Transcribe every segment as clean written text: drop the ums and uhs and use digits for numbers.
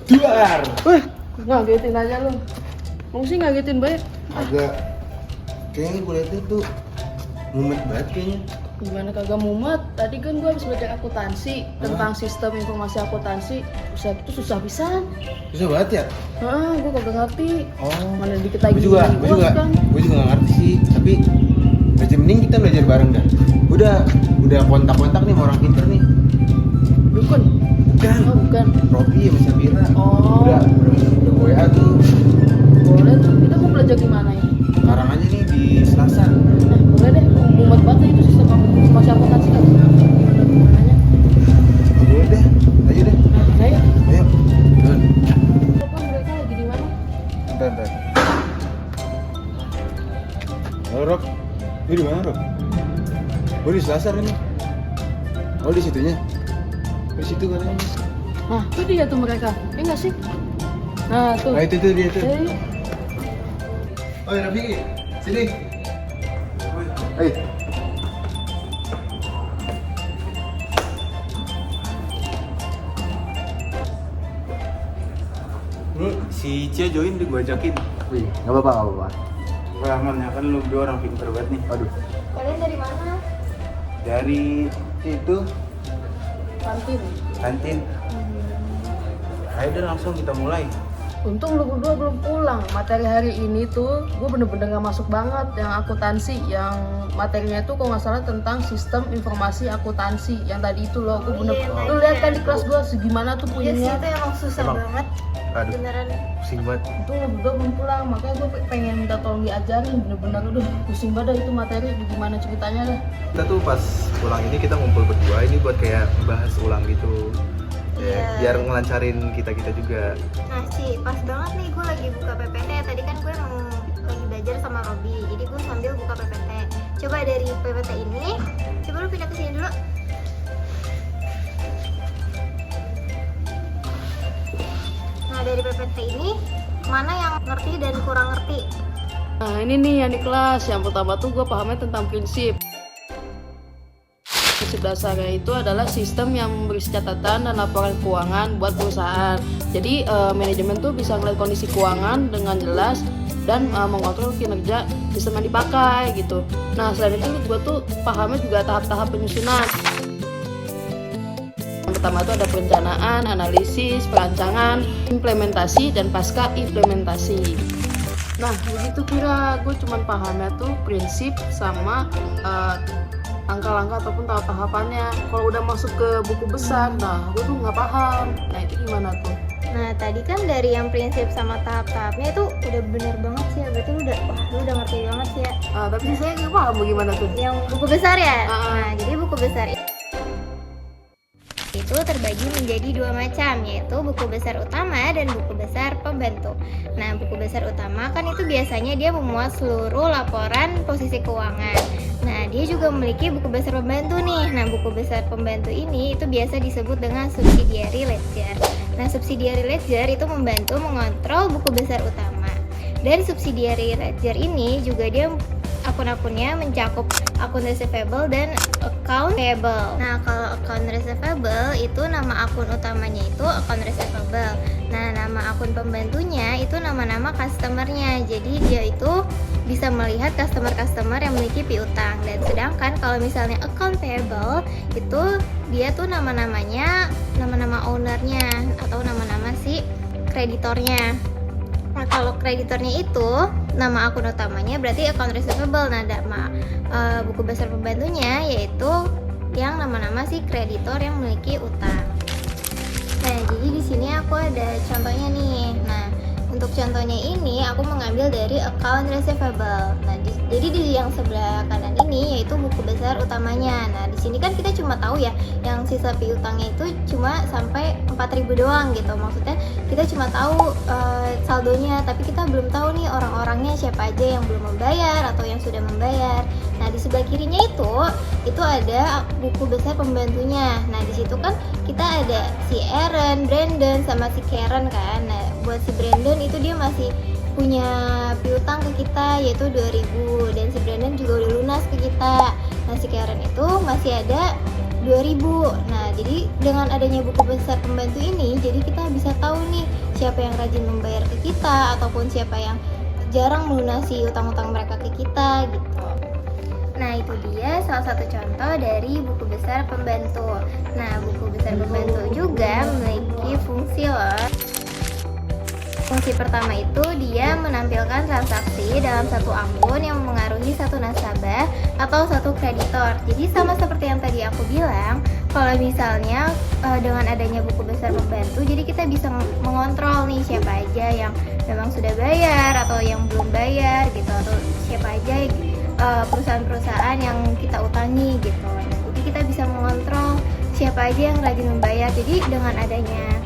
Duar. Wih, ngagetin aja lu. Mau sih ngagetin baik. Agak kayaknya gue liatnya tuh mumet banget kayaknya. Gimana kagak mumet? Tadi kan gue habis belajar akuntansi tentang sistem informasi akuntansi. Usaha itu susah pisan. Susah banget ya? Gue kagak ngerti. Oh, Mana dikit lagi. gue juga kan. nggak ngerti sih. Tapi belajar mending kita belajar bareng dah. Udah kontak-kontak nih sama orang pinter nih. Dukun. Bukan. Oh, bukan. Robi sama Sabira. Oh. Udah WA tuh. Boleh tuh. Kita mau belajar di mana ya? Sekarang aja nih di Selasa. Nah, boleh deh. Mumet banget itu sistem informasi akuntansi kan. Gimana? Boleh deh. Ayo deh. Nah, ayo. Ayo. Jalan. Kapan mereka lagi di mana? Bentar. Halo Rob. Lu di mana Rob? Gue di Selasar ini. Oh di situnya. Di situ katanya. Nah, itu dia tuh mereka. Ya nggak sih? Nah, tuh. Nah itu dia tuh. Ayo. Oh ya Rafi, sini. Hei. Ini si Cia join gue ajakin. Wih, nggak apa-apa. Gue aman ya kan lu dua orang pinter banget nih. Aduh. Kalian dari mana? Dari Itu. Kantin. kantin. Ayo deh langsung kita mulai. Untung lu berdua belum pulang. Materi hari ini tuh gue bener-bener gak masuk banget yang akuntansi. Yang materinya itu kalau nggak salah tentang sistem informasi akuntansi. Yang tadi itu loh, gue bener. iya, Lu lihat kan di kelas gue segimana tuh Iya sih, punya. itu emang susah Emang? banget. Aduh. Beneran. Pusing banget. Untung lu berdua belum pulang. Makanya gue pengen minta tolong diajarin. Bener-bener udah pusing banget dah itu materi. Gimana ceritanya dah. Kita tuh pas pulang ini kita ngumpul berdua ini buat kayak ngebahas ulang gitu. Ya, Iya. biar ngelancarin kita juga. Nah sih, pas banget nih gue lagi buka PPT. Tadi kan gue mau lagi belajar sama Robi. Jadi gue sambil buka PPT. Coba dari PPT ini, coba lu pindah ke sini dulu. Nah dari PPT ini, mana yang ngerti dan kurang ngerti? Nah ini nih yang di kelas. Yang pertama tuh gue pahamnya tentang prinsip. Prinsip dasarnya itu adalah sistem yang memberi catatan dan laporan keuangan buat perusahaan. Jadi manajemen tuh bisa ngeliat kondisi keuangan dengan jelas dan mengontrol kinerja sistem yang dipakai gitu. Nah selain itu gue tuh pahamnya juga tahap-tahap penyusunan. Yang pertama itu ada perencanaan, analisis, perancangan, implementasi, dan pasca implementasi. Nah begitu kira gue cuman pahamnya tuh prinsip sama langkah-langkah ataupun tahap-tahapannya. Kalau udah masuk ke buku besar, nah gue tuh nggak paham. Nah itu gimana tuh? Nah tadi kan dari yang prinsip sama tahap-tahapnya itu udah bener banget sih ya. Berarti lu udah ngerti banget sih ya. Tapi saya nggak paham bagaimana tuh. Yang buku besar ya? Ah. Nah jadi buku besar itu terbagi menjadi dua macam, yaitu buku besar utama dan buku besar pembantu. Nah buku besar utama kan itu biasanya dia memuat seluruh laporan posisi keuangan. Nah dia juga memiliki buku besar pembantu nih. Nah buku besar pembantu ini itu biasa disebut dengan subsidiary ledger. Nah subsidiary ledger itu membantu mengontrol buku besar utama. Dan subsidiary ledger ini juga dia akun-akunnya mencakup akun receivable dan account payable. Nah, kalau account receivable itu nama akun utamanya itu account receivable. Nah, nama akun pembantunya itu nama-nama customernya. Jadi dia itu bisa melihat customer-customer yang memiliki piutang. Dan sedangkan kalau misalnya account payable itu dia tuh nama-namanya nama-nama ownernya atau nama-nama si kreditornya. Nah kalau kreditornya itu nama akun utamanya berarti account receivable. Nah nama buku besar pembantunya yaitu yang nama-nama si kreditor yang memiliki utang. Nah jadi di sini aku ada contohnya nih. Nah untuk contohnya ini aku mengambil dari account receivable. Nah jadi di yang sebelah kanan ini yaitu buku besar utamanya. Nah di sini kan kita cuma tahu ya yang sisa piutangnya itu cuma sampai 4.000 doang gitu. Maksudnya kita cuma tahu saldonya, tapi kita belum tahu nih orang-orangnya siapa aja yang belum membayar atau yang sudah membayar. Nah di sebelah kirinya itu ada buku besar pembantunya. Nah di situ kan kita ada si Aaron, Brandon, sama si Karen kan. Nah buat si Brandon itu dia masih punya piutang ke kita yaitu 2.000 dan si Brandon juga udah lunas ke kita. Nah si Karen itu masih ada 2000. Nah, jadi dengan adanya buku besar pembantu ini, jadi kita bisa tahu nih siapa yang rajin membayar ke kita ataupun siapa yang jarang melunasi utang-utang mereka ke kita gitu. Nah, itu dia salah satu contoh dari buku besar pembantu. Nah, buku besar pembantu juga memiliki fungsi loh. Fungsi pertama itu dia menampilkan transaksi dalam satu akun yang memengaruhi satu nasabah atau satu kreditor. Jadi sama seperti yang tadi aku bilang, kalau misalnya dengan adanya buku besar pembantu, jadi kita bisa mengontrol nih siapa aja yang memang sudah bayar atau yang belum bayar gitu, atau siapa aja perusahaan-perusahaan yang kita utangi gitu. Nah, jadi kita bisa mengontrol siapa aja yang rajin membayar. Jadi dengan adanya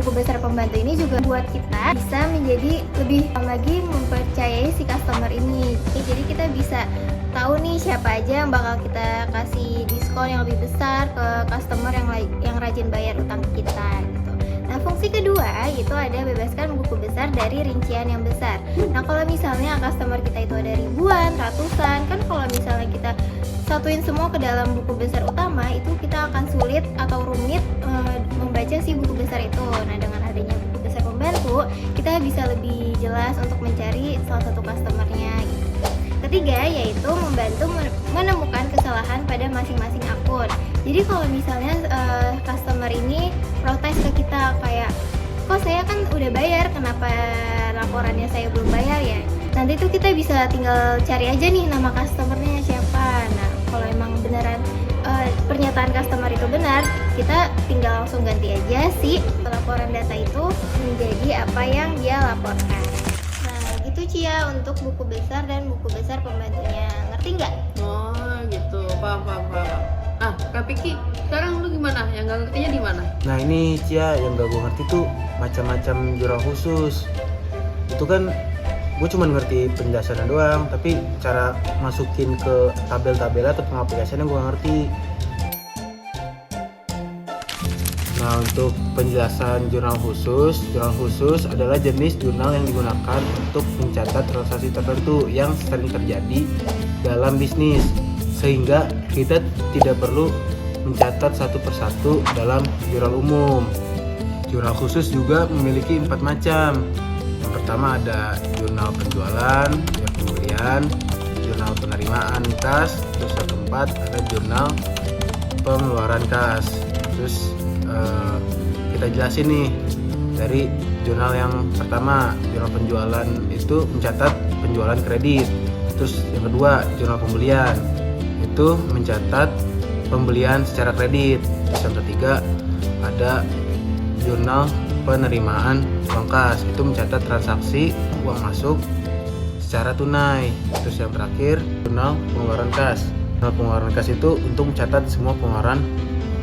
buku besar pembantu ini juga buat kita bisa menjadi lebih lagi mempercayai si customer ini. Jadi kita bisa tahu nih siapa aja yang bakal kita kasih diskon yang lebih besar ke customer yang rajin bayar utang kita gitu. Nah, fungsi kedua itu ada bebaskan buku besar dari rincian yang besar. Nah, kalau misalnya customer kita itu ada ribuan, ratusan, kan kalau misalnya kita satuin semua ke dalam buku besar utama, itu kita akan sulit atau rumit membaca si buku besar itu. Nah, dengan adanya buku besar pembantu, kita bisa lebih jelas untuk mencari salah satu customernya gitu. Ketiga, yaitu membantu menemukan kesalahan pada masing-masing akun. Jadi kalau misalnya customer ini protes ke kita kayak, kok saya kan udah bayar, kenapa laporannya saya belum bayar ya? Nanti tuh kita bisa tinggal cari aja nih nama customernya siapa. Nah, kalau emang beneran pernyataan customer itu benar, kita tinggal langsung ganti aja sih laporan data itu menjadi apa yang dia laporkan. Nah, gitu Cia untuk buku besar dan buku besar pembantunya. Ngerti nggak? Oh gitu, paham. Nah, Kak Piki, sekarang lu gimana? Yang gak ngertinya di mana? Nah ini Cia, yang gak gue ngerti tuh macam-macam jurnal khusus. Itu kan gue cuma ngerti penjelasannya doang, tapi cara masukin ke tabel-tabel atau pengaplikasiannya gue ngerti. Nah, untuk penjelasan jurnal khusus adalah jenis jurnal yang digunakan untuk mencatat transaksi tertentu yang sering terjadi dalam bisnis, sehingga kita tidak perlu mencatat satu persatu dalam jurnal umum. Jurnal khusus juga memiliki 4 macam. Yang pertama ada jurnal penjualan, jurnal pembelian, jurnal penerimaan kas, terus yang keempat ada jurnal pengeluaran kas. Terus kita jelasin nih dari jurnal yang pertama, jurnal penjualan itu mencatat penjualan kredit. Terus yang kedua, jurnal pembelian itu mencatat pembelian secara kredit. Terus yang ketiga ada jurnal penerimaan uang kas, itu mencatat transaksi uang masuk secara tunai. Terus yang terakhir jurnal pengeluaran kas. Jurnal pengeluaran kas itu untuk mencatat semua pengeluaran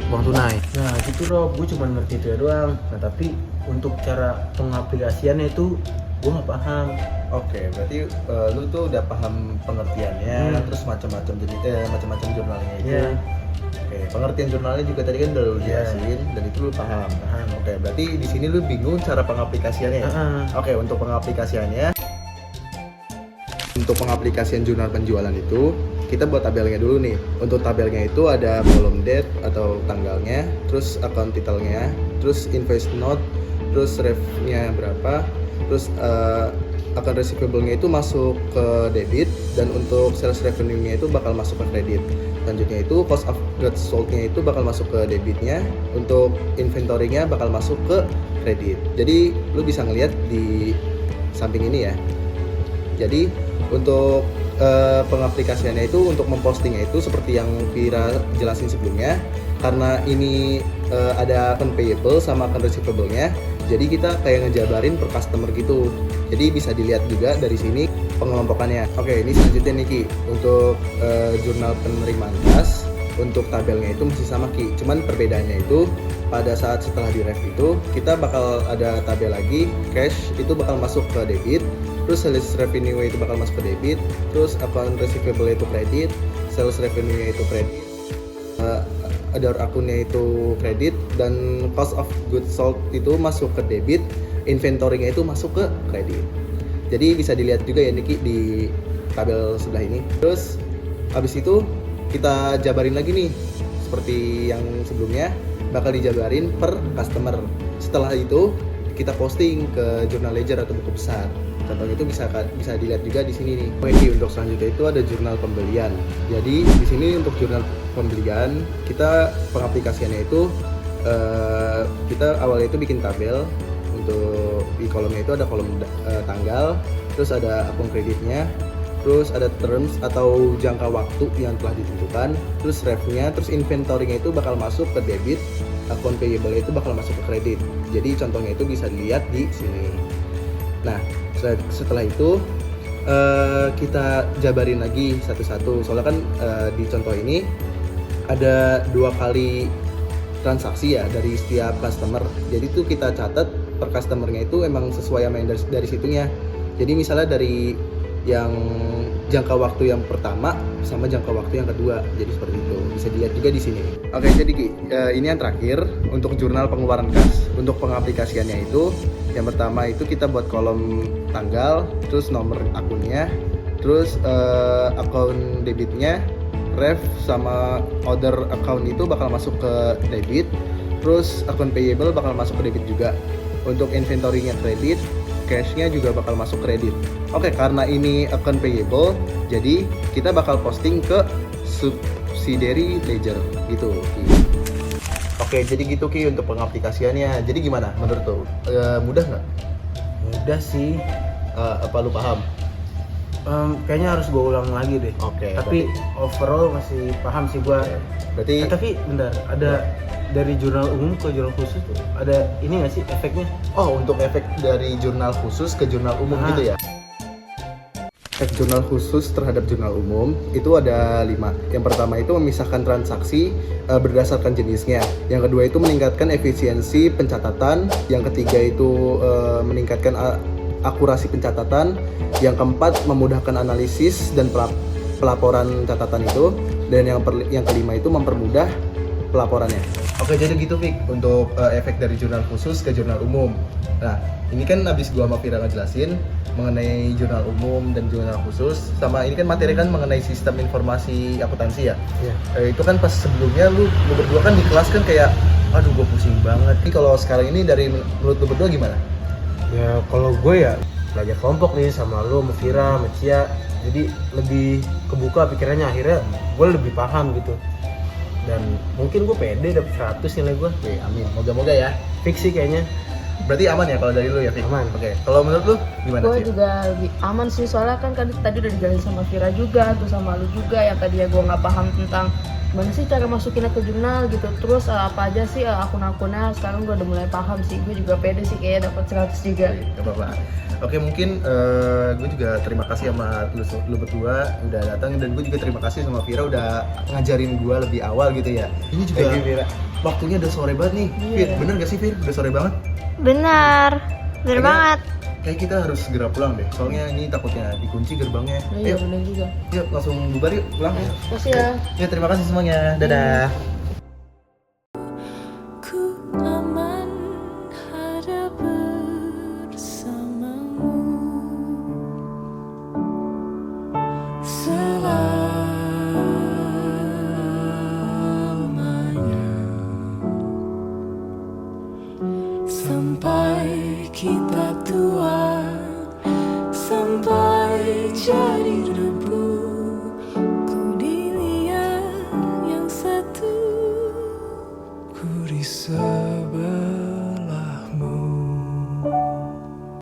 uang tunai. Nah gitu Rob, gue cuma ngerti itu ya doang. Nah tapi untuk cara pengaplikasiannya itu gue nggak paham. Oke, berarti lu tuh udah paham pengertiannya, terus macam-macam macam-macam jurnalnya itu. Iya. Oke, pengertian jurnalnya juga tadi kan udah lu jelasin dan itu lu paham. Oke, berarti di sini lu bingung cara pengaplikasiannya. Oke, untuk pengaplikasiannya, untuk pengaplikasian jurnal penjualan itu kita buat tabelnya dulu nih. Untuk tabelnya itu ada column date atau tanggalnya, terus account titelnya, terus invoice note, terus ref-nya berapa, terus account receivable-nya itu masuk ke debit, dan untuk sales revenue-nya itu bakal masuk ke kredit. Selanjutnya itu cost of goods sold-nya itu bakal masuk ke debitnya, untuk inventory-nya bakal masuk ke kredit. Jadi lu bisa ngelihat di samping ini ya. Jadi untuk pengaplikasiannya itu, untuk mempostingnya itu seperti yang Vira jelasin sebelumnya, karena ini ada account payable sama account receivable-nya, jadi kita kayak ngejabarin per customer gitu. Jadi bisa dilihat juga dari sini pengelompokannya. Oke, ini selanjutnya nih Ki, untuk jurnal penerimaan kas, untuk tabelnya itu masih sama Ki, cuman perbedaannya itu pada saat setelah di ref itu kita bakal ada tabel lagi, cash itu bakal masuk ke debit, terus sales revenue itu bakal masuk ke debit, terus account receivable itu kredit, sales revenue itu kredit, ada akunnya itu kredit, dan cost of goods sold itu masuk ke debit, inventory-nya itu masuk ke kredit. Jadi bisa dilihat juga ya Niki di tabel sebelah ini. Terus habis itu kita jabarin lagi nih seperti yang sebelumnya bakal dijabarin per customer. Setelah itu kita posting ke jurnal ledger atau buku besar. Contohnya itu bisa dilihat juga di sini nih. Oke, untuk selanjutnya itu ada jurnal pembelian. Jadi di sini untuk jurnal pembelian kita pengaplikasiannya itu kita awalnya itu bikin tabel. Untuk di kolomnya itu ada kolom tanggal, terus ada akun kreditnya, terus ada terms atau jangka waktu yang telah ditentukan, terus ref-nya, terus inventory-nya itu bakal masuk ke debit, akun payable itu bakal masuk ke kredit. Jadi contohnya itu bisa dilihat di sini. Nah, setelah itu kita jabarin lagi satu-satu. Soalnya kan di contoh ini ada 2 kali transaksi ya dari setiap customer. Jadi tuh kita catat per customernya itu emang sesuai sama yang dari situnya. Jadi misalnya dari yang jangka waktu yang pertama sama jangka waktu yang kedua. Jadi seperti itu. Bisa dilihat juga di sini. Oke, jadi ini yang terakhir untuk jurnal pengeluaran kas. Untuk pengaplikasiannya itu yang pertama itu kita buat kolom tanggal, terus nomor akunnya, terus akun debitnya, ref sama order account itu bakal masuk ke debit, terus akun payable bakal masuk ke debit juga. Untuk inventory-nya kredit, cash-nya juga bakal masuk kredit. Oke, karena ini akun payable, jadi kita bakal posting ke subsidiary ledger gitu. Oke, jadi gitu Ki untuk pengaplikasiannya. Jadi gimana menurut lo? Mudah nggak? Mudah sih. Apa lu paham? Kayaknya harus gue ulang lagi deh. Oke. Tapi overall masih paham sih gue. Berarti Tapi bentar, ada dari jurnal umum ke jurnal khusus tuh ada ini nggak sih efeknya? untuk efek dari jurnal khusus ke jurnal umum gitu ya? Efek jurnal khusus terhadap jurnal umum itu ada 5. Yang pertama itu memisahkan transaksi berdasarkan jenisnya. Yang kedua itu meningkatkan efisiensi pencatatan. Yang ketiga itu meningkatkan akurasi pencatatan. Yang keempat memudahkan analisis dan pelaporan catatan itu. Dan yang kelima itu mempermudah pelaporannya. Oke, jadi gitu Fik untuk efek dari jurnal khusus ke jurnal umum. Nah, ini kan habis gua sama Vira ngejelasin mengenai jurnal umum dan jurnal khusus, sama ini kan materi kan mengenai sistem informasi akuntansi ya. Iya. Itu kan pas sebelumnya lu berdua kan di kelas kan kayak aduh gua pusing banget. Tapi kalau sekarang ini dari menurut lu berdua gimana? Ya kalau gue ya belajar kelompok nih sama lu, sama Vira, sama Cia. Jadi lebih kebuka pikirannya, akhirnya gue lebih paham gitu. Dan mungkin gue pede dapet 100 nilai gue. Oke, amin. Moga-moga ya. Fix sih kayaknya. Berarti aman ya kalau dari lu ya, Fik? Aman. Oke. Kalau menurut lu gimana Gue sih? juga lebih aman sih, soalnya kan tadi udah dijelasin sama Vira juga, tuh sama lu juga yang tadinya gue nggak paham tentang gimana sih cara masukinnya ke jurnal gitu. Terus apa aja sih akun-akunnya, sekarang gue udah mulai paham sih. Gue juga pede sih kayaknya dapat 100 juga. Gak apa-apa. Oke, mungkin gue juga terima kasih sama lu berdua udah datang, dan gue juga terima kasih sama Vira udah ngajarin gue lebih awal gitu ya. Ini juga Thank you, Vira. waktunya udah sore banget nih. Iya. Vir, bener gak sih Vir? Udah sore banget? Benar Kayaknya- banget. Kayak kita harus segera pulang deh, soalnya ini takutnya dikunci gerbangnya. Iya bener juga. Yuk langsung bubar yuk, pulang. Makasih ya. Ya, terima kasih semuanya. Dadah. Ku aman ada bersamamu selamanya, sampai kita tua, sampai jadi